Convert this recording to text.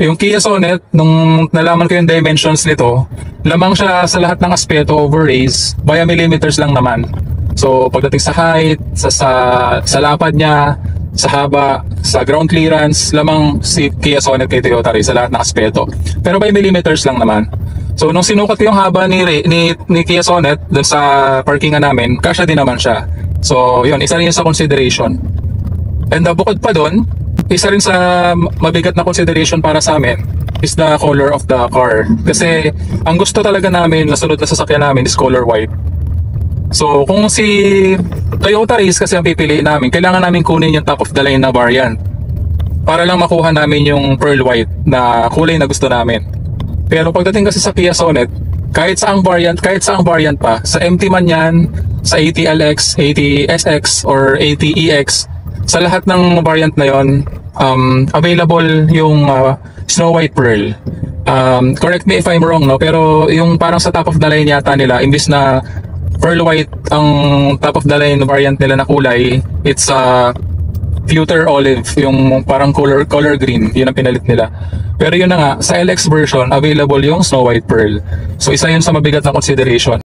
Yung Kia Sonet, nung nalaman ko yung dimensions nito, lamang siya sa lahat ng aspeto over race, via millimeters lang naman. So pagdating sa height, sa lapad niya, sa haba, sa ground clearance, lamang si Kia Sonet kay Toyota Race sa lahat ng aspeto. Pero by millimeters lang naman. So nung sinukat ko yung haba ni Kia Sonet dun sa parkingan namin, kasya din naman siya. So yun, isa rin yun sa consideration. And bukod pa dun, isa rin sa mabigat na consideration para sa amin is the color of the car. Kasi ang gusto talaga namin, nasunod na sasakyan namin is color white. So kung si Toyota Race kasi ang pipiliin namin, kailangan namin kunin yung top of the line na variant para lang makuha namin yung pearl white na kulay na gusto namin. Pero pagdating kasi sa Kia Sonet, kahit saang variant pa, sa MT man yan, sa ATLX, ATSX, or ATEX, sa lahat ng variant na yon, available yung Snow White Pearl. Correct me if I'm wrong, no? Pero yung parang sa top of the line yata nila, imbis na Pearl White ang top of the line variant nila na kulay, it's Pewter Olive, yung parang color green, yun ang pinalit nila. Pero yun na nga, sa LX version, available yung Snow White Pearl. So isa yun sa mabigat na consideration.